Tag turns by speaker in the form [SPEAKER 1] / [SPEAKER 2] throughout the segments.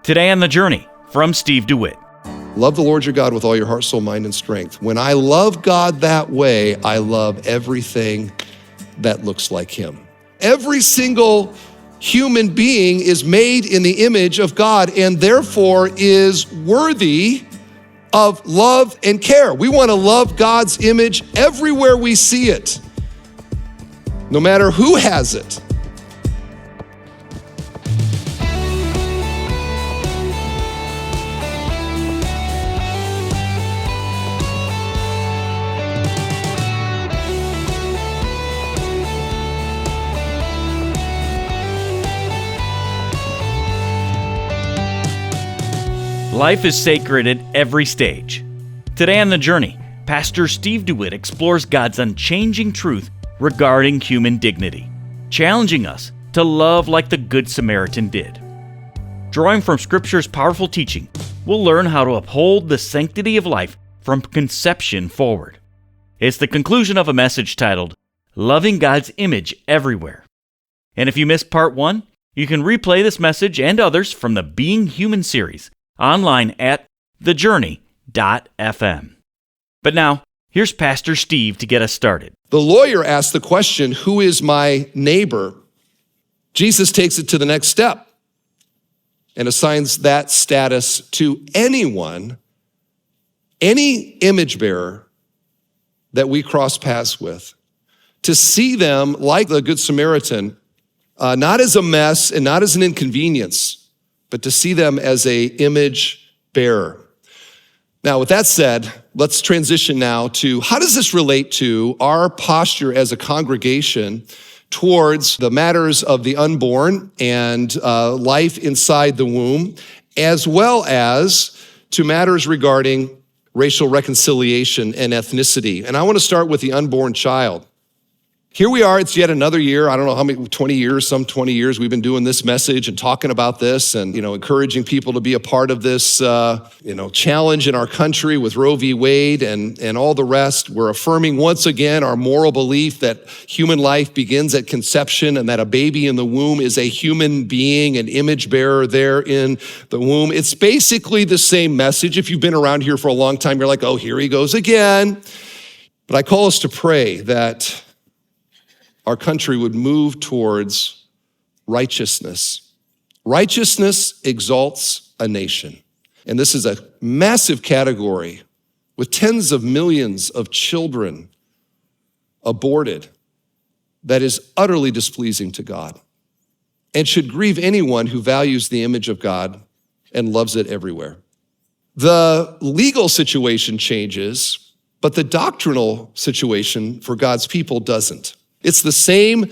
[SPEAKER 1] Today on The Journey, from Steve DeWitt.
[SPEAKER 2] Love the Lord your God with all your heart, soul, mind, and strength. When I love God that way, I love everything that looks like him. Every single human being is made in the image of God and therefore is worthy of love and care. We want to love God's image everywhere we see it, no matter who has it.
[SPEAKER 1] Life is sacred at every stage. Today on The Journey, Pastor Steve DeWitt explores God's unchanging truth regarding human dignity, challenging us to love like the Good Samaritan did. Drawing from Scripture's powerful teaching, we'll learn how to uphold the sanctity of life from conception forward. It's the conclusion of a message titled, Loving God's Image Everywhere. And if you missed part 1, you can replay this message and others from the Being Human series online at thejourney.fm. But now, here's Pastor Steve to get us started.
[SPEAKER 2] The lawyer asked the question, who is my neighbor? Jesus takes it to the next step and assigns that status to anyone, any image bearer that we cross paths with, to see them like the Good Samaritan, not as a mess and not as an inconvenience, but to see them as an image bearer. Now, with that said, let's transition now to how does this relate to our posture as a congregation towards the matters of the unborn and life inside the womb, as well as to matters regarding racial reconciliation and ethnicity. And I want to start with the unborn child. Here we are, it's yet another year. I don't know how many, 20 years we've been doing this message and talking about this and, encouraging people to be a part of this, challenge in our country with Roe v. Wade and all the rest. We're affirming once again our moral belief that human life begins at conception and that a baby in the womb is a human being, an image bearer there in the womb. It's basically the same message. If you've been around here for a long time, you're like, oh, here he goes again. But I call us to pray that our country would move towards righteousness. Righteousness exalts a nation. And this is a massive category with tens of millions of children aborted that is utterly displeasing to God and should grieve anyone who values the image of God and loves it everywhere. The legal situation changes, but the doctrinal situation for God's people doesn't. It's the same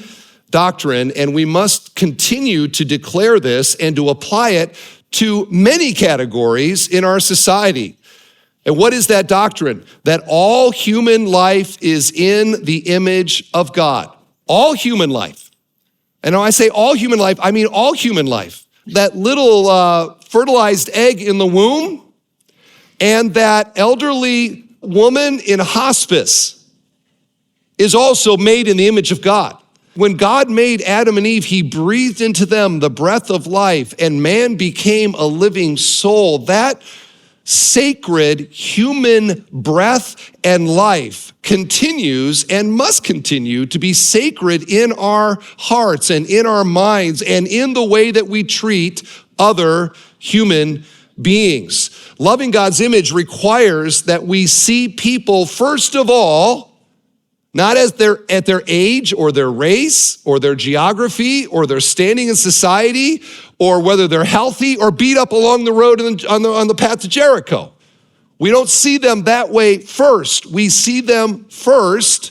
[SPEAKER 2] doctrine, and we must continue to declare this and to apply it to many categories in our society. And what is that doctrine? That all human life is in the image of God. All human life. And when I say all human life, I mean all human life. That little fertilized egg in the womb and that elderly woman in hospice is also made in the image of God. When God made Adam and Eve, he breathed into them the breath of life, and man became a living soul. That sacred human breath and life continues and must continue to be sacred in our hearts and in our minds and in the way that we treat other human beings. Loving God's image requires that we see people, first of all, not as at their age or their race or their geography or their standing in society or whether they're healthy or beat up along the road on the path to Jericho. We don't see them that way first. We see them first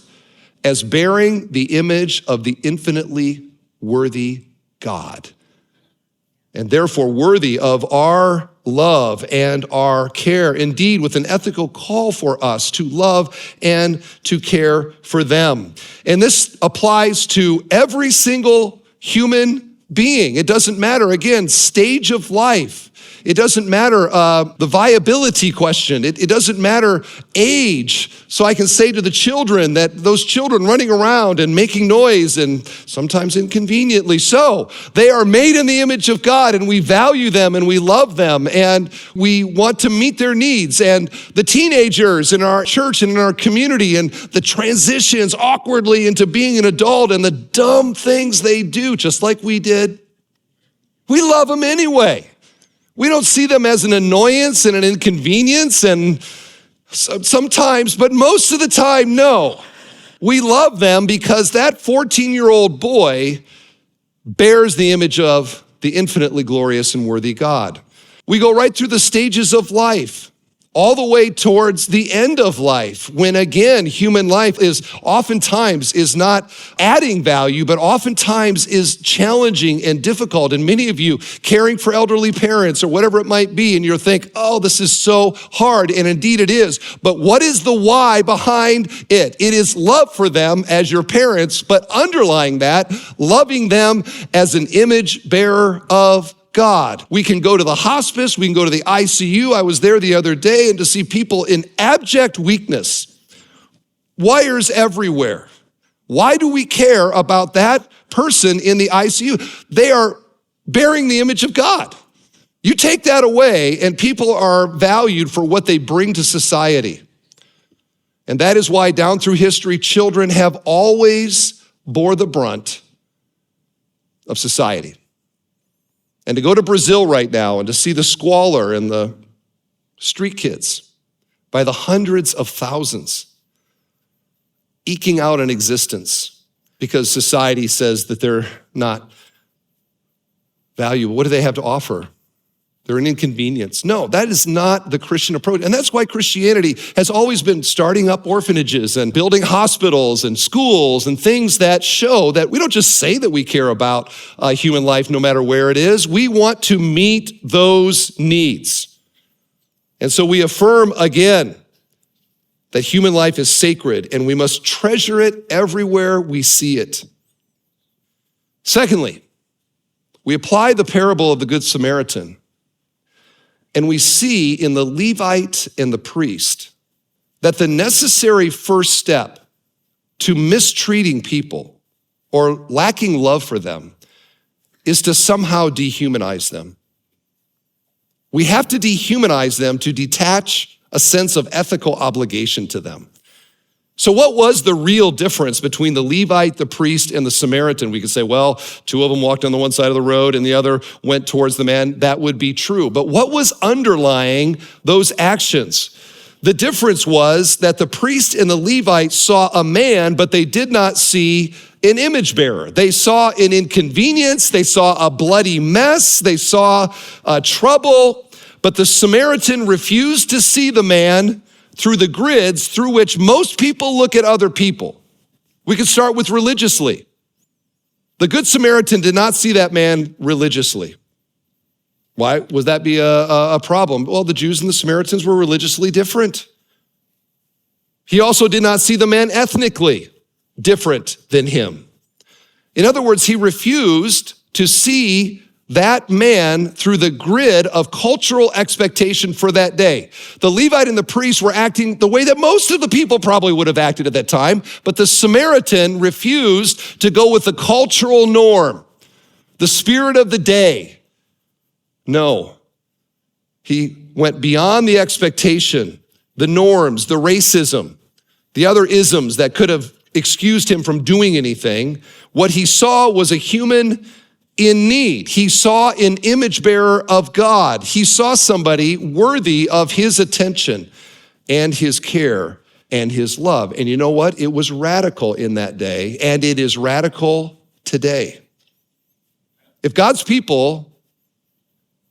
[SPEAKER 2] as bearing the image of the infinitely worthy God, and therefore worthy of our love and our care, indeed with an ethical call for us to love and to care for them. And this applies to every single human being. It doesn't matter, again, stage of life. It doesn't matter the viability question. It doesn't matter age. So I can say to the children that those children running around and making noise, and sometimes inconveniently so, they are made in the image of God, and we value them and we love them and we want to meet their needs. And the teenagers in our church and in our community and the transitions awkwardly into being an adult and the dumb things they do, just like we did, we love them anyway. We don't see them as an annoyance and an inconvenience, and sometimes, but most of the time, no. We love them because that 14-year-old boy bears the image of the infinitely glorious and worthy God. We go right through the stages of life, all the way towards the end of life, when again, human life is oftentimes is not adding value, but oftentimes is challenging and difficult. And many of you caring for elderly parents or whatever it might be, and you'll think, oh, this is so hard, and indeed it is. But what is the why behind it? It is love for them as your parents, but underlying that, loving them as an image bearer of God. We can go to the hospice, we can go to the ICU. I was there the other day, and to see people in abject weakness, wires everywhere. Why do we care about that person in the ICU? They are bearing the image of God. You take that away, and people are valued for what they bring to society. And that is why down through history, children have always bore the brunt of society. And to go to Brazil right now and to see the squalor and the street kids by the hundreds of thousands eking out an existence because society says that they're not valuable. What do they have to offer? They're an inconvenience. No, that is not the Christian approach. And that's why Christianity has always been starting up orphanages and building hospitals and schools and things that show that we don't just say that we care about human life no matter where it is. We want to meet those needs. And so we affirm again that human life is sacred and we must treasure it everywhere we see it. Secondly, we apply the parable of the Good Samaritan. And we see in the Levite and the priest that the necessary first step to mistreating people or lacking love for them is to somehow dehumanize them. We have to dehumanize them to detach a sense of ethical obligation to them. So what was the real difference between the Levite, the priest, and the Samaritan? We could say, well, two of them walked on the one side of the road and the other went towards the man. That would be true. But what was underlying those actions? The difference was that the priest and the Levite saw a man, but they did not see an image bearer. They saw an inconvenience. They saw a bloody mess. They saw trouble. But the Samaritan refused to see the man through the grids through which most people look at other people. We could start with religiously. The Good Samaritan did not see that man religiously. Why would that be a problem? Well, the Jews and the Samaritans were religiously different. He also did not see the man ethnically different than him. In other words, he refused to see that man through the grid of cultural expectation for that day. The Levite and the priest were acting the way that most of the people probably would have acted at that time, but the Samaritan refused to go with the cultural norm, the spirit of the day. No, he went beyond the expectation, the norms, the racism, the other isms that could have excused him from doing anything. What he saw was a human in need. He saw an image bearer of God. He saw somebody worthy of his attention and his care and his love. And you know what? It was radical in that day, and it is radical today. If God's people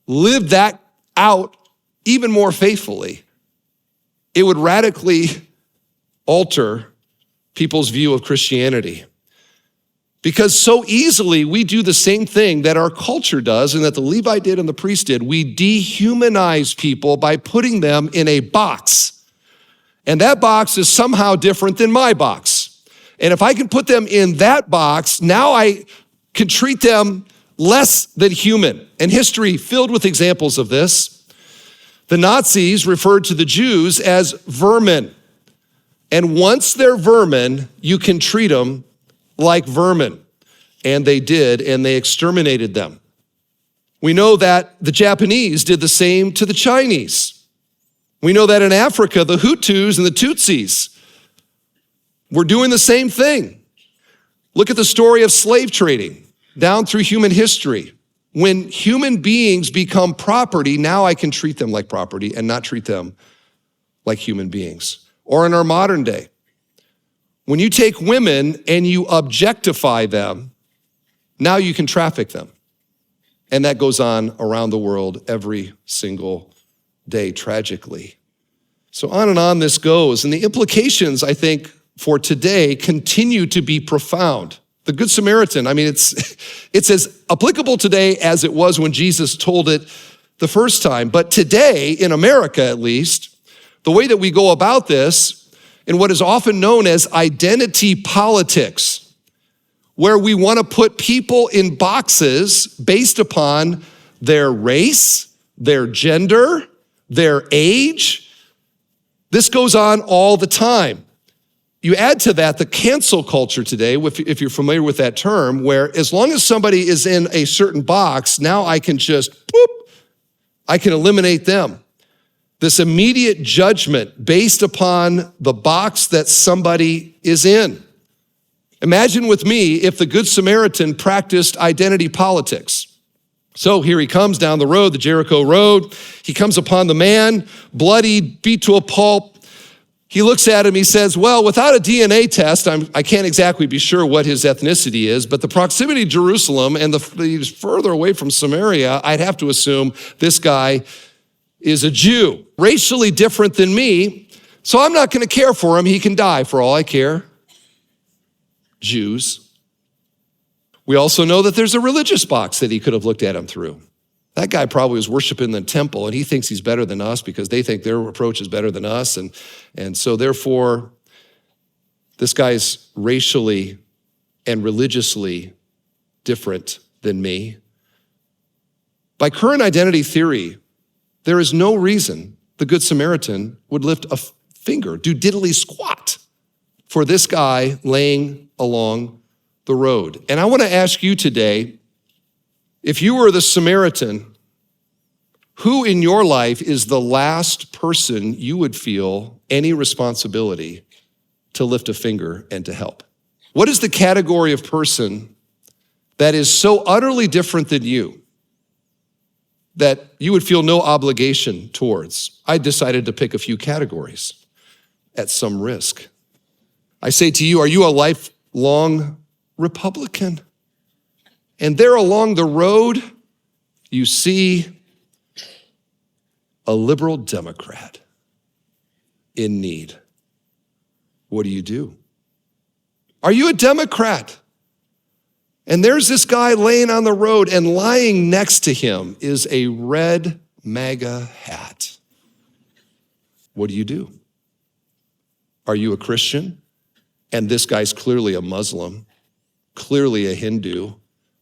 [SPEAKER 2] lived that out even more faithfully, it would radically alter people's view of Christianity. Because so easily we do the same thing that our culture does and that the Levite did and the priest did. We dehumanize people by putting them in a box. And that box is somehow different than my box. And if I can put them in that box, now I can treat them less than human. And history filled with examples of this. The Nazis referred to the Jews as vermin. And once they're vermin, you can treat them like vermin. And they did, and they exterminated them. We know that the Japanese did the same to the Chinese. We know that in Africa, the Hutus and the Tutsis were doing the same thing. Look at the story of slave trading down through human history. When human beings become property, now I can treat them like property and not treat them like human beings. Or in our modern day, when you take women and you objectify them, now you can traffic them. And that goes on around the world every single day, tragically. So on and on this goes. And the implications, I think, for today continue to be profound. The Good Samaritan, I mean, it's as applicable today as it was when Jesus told it the first time. But today, in America at least, the way that we go about this in what is often known as identity politics, where we want to put people in boxes based upon their race, their gender, their age. This goes on all the time. You add to that the cancel culture today, if you're familiar with that term, where as long as somebody is in a certain box, now I can just, I can eliminate them. This immediate judgment based upon the box that somebody is in. Imagine with me if the Good Samaritan practiced identity politics. So here he comes down the road, the Jericho road. He comes upon the man, bloodied, beat to a pulp. He looks at him, he says, well, without a DNA test, I can't exactly be sure what his ethnicity is, but the proximity to Jerusalem and he's further away from Samaria, I'd have to assume this guy is a Jew, racially different than me, so I'm not gonna care for him. He can die for all I care. Jews. We also know that there's a religious box that he could have looked at him through. That guy probably was worshiping the temple and he thinks he's better than us because they think their approach is better than us. And so therefore, this guy's racially and religiously different than me. By current identity theory, there is no reason the Good Samaritan would lift a finger, do diddly squat for this guy laying along the road. And I want to ask you today, if you were the Samaritan, who in your life is the last person you would feel any responsibility to lift a finger and to help? What is the category of person that is so utterly different than you that you would feel no obligation towards? I decided to pick a few categories at some risk. I say to you, are you a lifelong Republican? And there along the road, you see a liberal Democrat in need. What do? Are you a Democrat? And there's this guy laying on the road, and lying next to him is a red MAGA hat. What do? Are you a Christian? And this guy's clearly a Muslim, clearly a Hindu,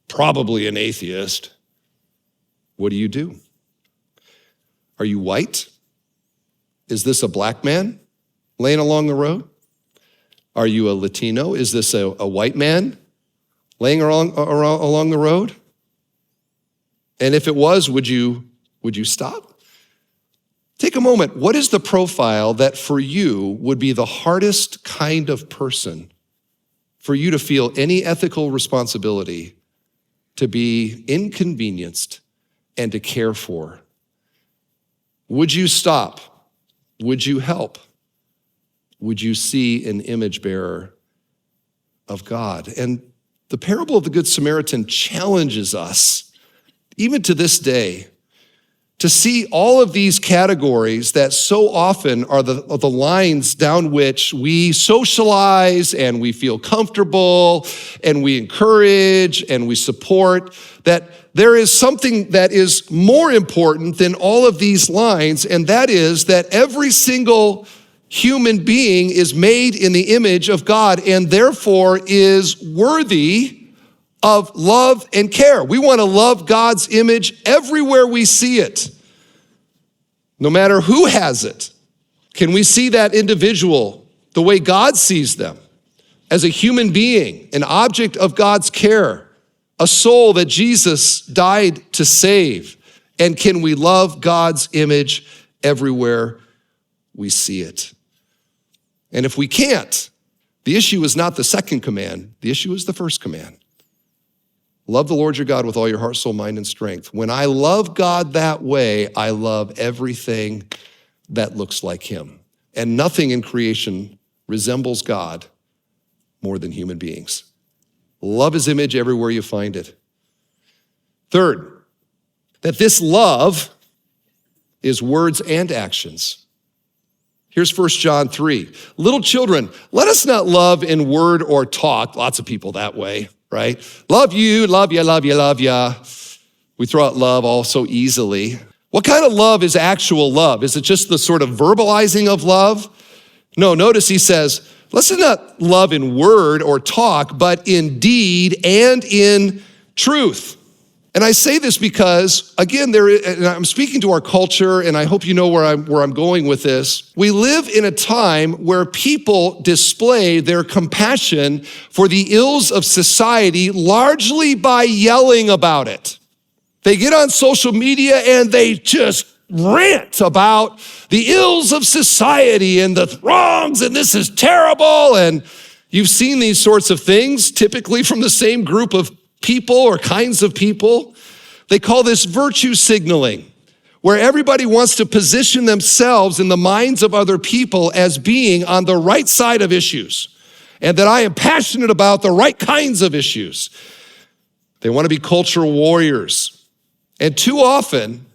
[SPEAKER 2] probably an atheist. What do? Are you white? Is this a black man laying along the road? Are you a Latino? Is this a white man laying along the road? And if it was, would you stop? Take a moment. What is the profile that for you would be the hardest kind of person for you to feel any ethical responsibility to be inconvenienced and to care for? Would you stop? Would you help? Would you see an image bearer of God? And the parable of the Good Samaritan challenges us, even to this day, to see all of these categories that so often are the lines down which we socialize and we feel comfortable and we encourage and we support, that there is something that is more important than all of these lines, and that is that every single human being is made in the image of God and therefore is worthy of love and care. We want to love God's image everywhere we see it, no matter who has it. Can we see that individual the way God sees them, as a human being, an object of God's care, a soul that Jesus died to save? And can we love God's image everywhere we see it? And if we can't, the issue is not the second command, the issue is the first command. Love the Lord your God with all your heart, soul, mind, and strength. When I love God that way, I love everything that looks like him. And nothing in creation resembles God more than human beings. Love his image everywhere you find it. Third, that this love is words and actions. Here's 1 John 3. Little children, let us not love in word or talk. Lots of people that way, right? Love you, love ya, love ya, love ya. We throw out love all so easily. What kind of love is actual love? Is it just the sort of verbalizing of love? No, notice he says, let's not love in word or talk, but in deed and in truth. And I say this because, again, and I'm speaking to our culture, and I hope you know where I'm going with this. We live in a time where people display their compassion for the ills of society largely by yelling about it. They get on social media and they just rant about the ills of society and the wrongs, and this is terrible. And you've seen these sorts of things, typically from the same group of people or kinds of people. They call this virtue signaling, where everybody wants to position themselves in the minds of other people as being on the right side of issues, and that I am passionate about the right kinds of issues. They want to be cultural warriors. And too often,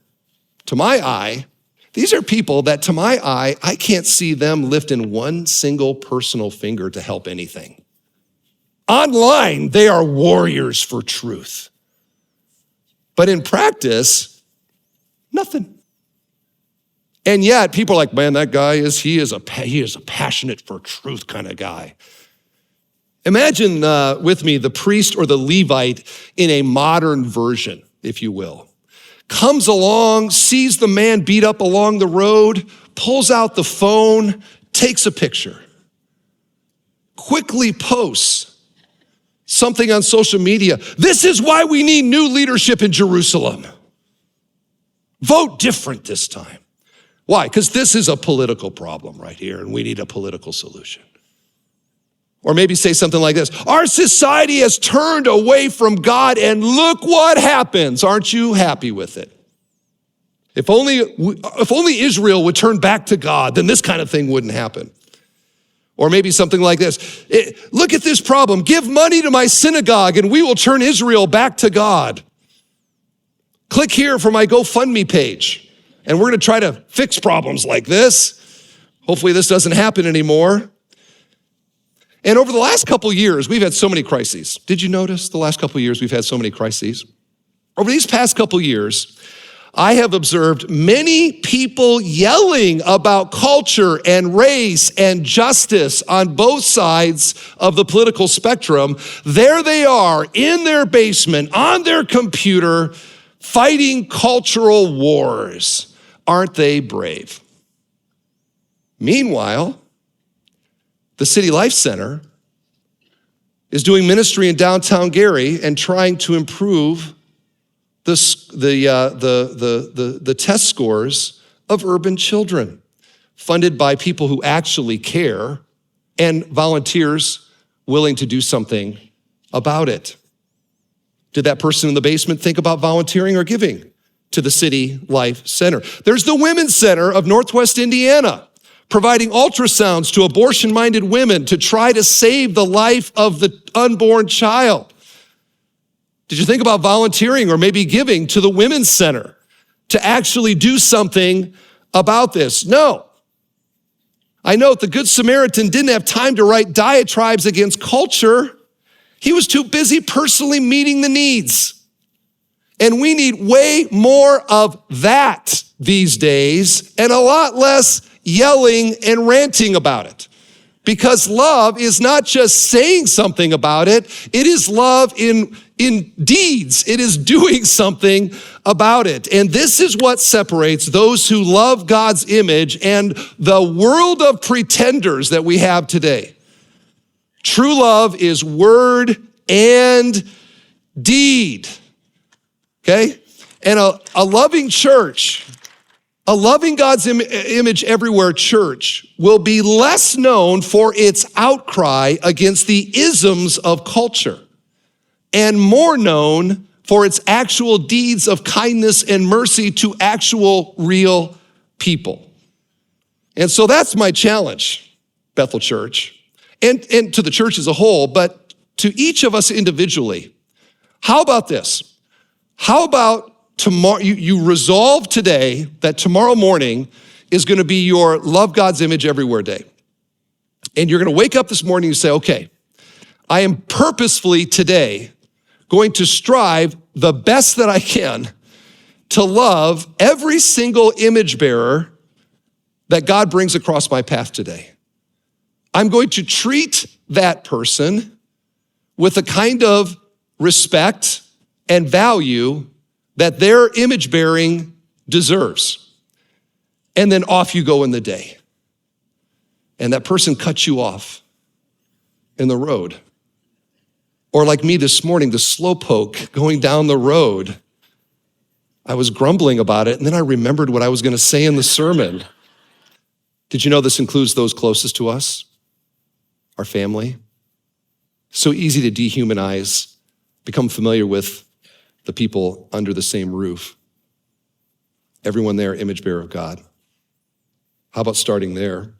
[SPEAKER 2] to my eye, these are people that, to my eye, I can't see them lifting one single personal finger to help anything. Online, they are warriors for truth. But in practice, nothing. And yet, people are like, man, that guy he is a passionate for truth kind of guy. Imagine with me the priest or the Levite in a modern version, if you will. Comes along, sees the man beat up along the road, pulls out the phone, takes a picture, quickly posts something on social media. This is why we need new leadership in Jerusalem. Vote different this time. Why? Because this is a political problem right here, and we need a political solution. Or maybe say something like this: our society has turned away from God, and look what happens. Aren't you happy with it? If only Israel would turn back to God, then this kind of thing wouldn't happen. Or maybe something like this: look at this problem. Give money to my synagogue, and we will turn Israel back to God. Click here for my GoFundMe page, and we're going to try to fix problems like this. Hopefully this doesn't happen anymore. And over the last couple years, we've had so many crises. Did you notice the last couple years we've had so many crises? Over these past couple years, I have observed many people yelling about culture and race and justice on both sides of the political spectrum. There they are in their basement, on their computer, fighting cultural wars. Aren't they brave? Meanwhile, the City Life Center is doing ministry in downtown Gary and trying to improve the test scores of urban children, funded by people who actually care and volunteers willing to do something about it. Did that person in the basement think about volunteering or giving to the City Life Center? There's the Women's Center of Northwest Indiana, providing ultrasounds to abortion-minded women to try to save the life of the unborn child. Did you think about volunteering or maybe giving to the Women's Center to actually do something about this? No. I note the Good Samaritan didn't have time to write diatribes against culture. He was too busy personally meeting the needs. And we need way more of that these days and a lot less yelling and ranting about it. Because love is not just saying something about it, it is love in deeds. It is doing something about it. And this is what separates those who love God's image and the world of pretenders that we have today. True love is word and deed. Okay? And a loving church, a loving God's image everywhere church will be less known for its outcry against the isms of culture and more known for its actual deeds of kindness and mercy to actual real people. And so that's my challenge, Bethel Church, and to the church as a whole, but to each of us individually. How about this? How about tomorrow, you resolve today that tomorrow morning is gonna be your Love God's Image Everywhere day. And you're gonna wake up this morning and say, okay, I am purposefully today going to strive the best that I can to love every single image bearer that God brings across my path today. I'm going to treat that person with the kind of respect and value that their image bearing deserves. And then off you go in the day. And that person cuts you off in the road. Or like me this morning, the slowpoke going down the road. I was grumbling about it, and then I remembered what I was gonna say in the sermon. Did you know this includes those closest to us? Our family? So easy to dehumanize, become familiar with the people under the same roof. Everyone there, image bearer of God. How about starting there?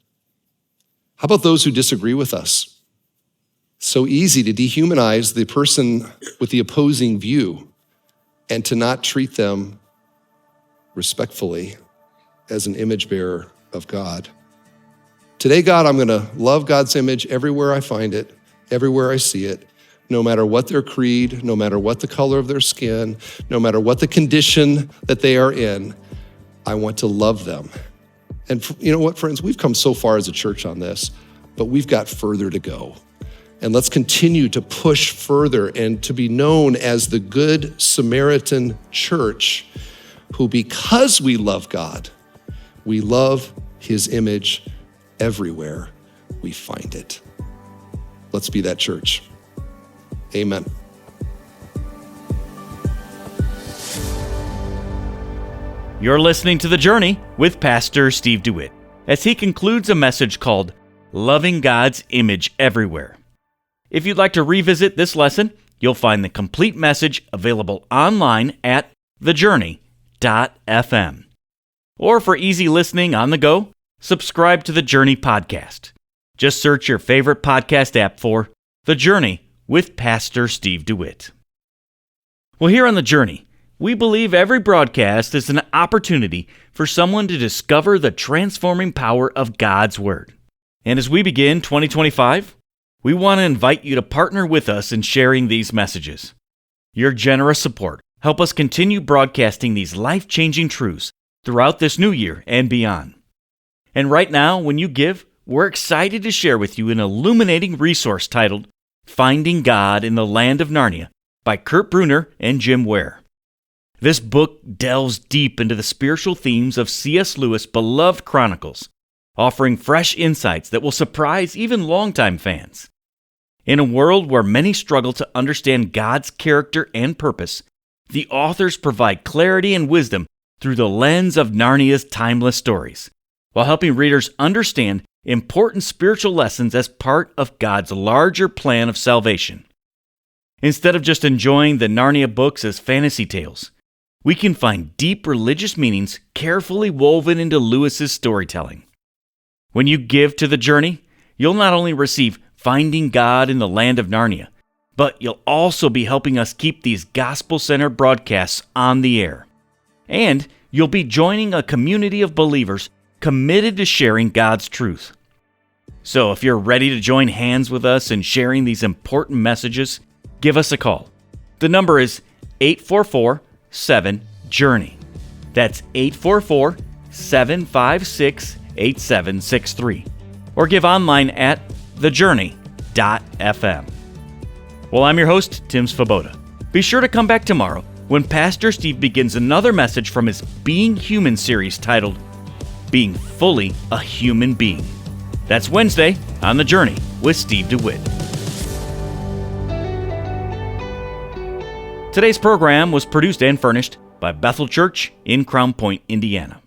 [SPEAKER 2] How about those who disagree with us? So easy to dehumanize the person with the opposing view and to not treat them respectfully as an image bearer of God. Today, God, I'm gonna love God's image everywhere I find it, everywhere I see it, no matter what their creed, no matter what the color of their skin, no matter what the condition that they are in, I want to love them. And you know what, friends? We've come so far as a church on this, but we've got further to go. And let's continue to push further and to be known as the Good Samaritan Church, who, because we love God, we love His image everywhere we find it. Let's be that church. Amen.
[SPEAKER 1] You're listening to The Journey with Pastor Steve DeWitt as he concludes a message called Loving God's Image Everywhere. If you'd like to revisit this lesson, you'll find the complete message available online at thejourney.fm. Or for easy listening on the go, subscribe to The Journey podcast. Just search your favorite podcast app for The Journey with Pastor Steve DeWitt. Well, here on The Journey, we believe every broadcast is an opportunity for someone to discover the transforming power of God's Word. And as we begin 2025, we want to invite you to partner with us in sharing these messages. Your generous support help us continue broadcasting these life-changing truths throughout this new year and beyond. And right now, when you give, we're excited to share with you an illuminating resource titled Finding God in the Land of Narnia by Kurt Brunner and Jim Ware. This book delves deep into the spiritual themes of C.S. Lewis' beloved chronicles, offering fresh insights that will surprise even longtime fans. In a world where many struggle to understand God's character and purpose, the authors provide clarity and wisdom through the lens of Narnia's timeless stories, while helping readers understand important spiritual lessons as part of God's larger plan of salvation. Instead of just enjoying the Narnia books as fantasy tales, we can find deep religious meanings carefully woven into Lewis's storytelling. When you give to The Journey, you'll not only receive Finding God in the Land of Narnia, but you'll also be helping us keep these gospel-centered broadcasts on the air. And you'll be joining a community of believers committed to sharing God's truth. So if you're ready to join hands with us in sharing these important messages, give us a call. The number is 844-7-JOURNEY. That's 844-756-8763. or give online at thejourney.fm. Well, I'm your host, Tim Svoboda. Be sure to come back tomorrow when Pastor Steve begins another message from his Being Human series titled Being Fully a Human Being. That's Wednesday on The Journey with Steve DeWitt. Today's program was produced and furnished by Bethel Church in Crown Point, Indiana.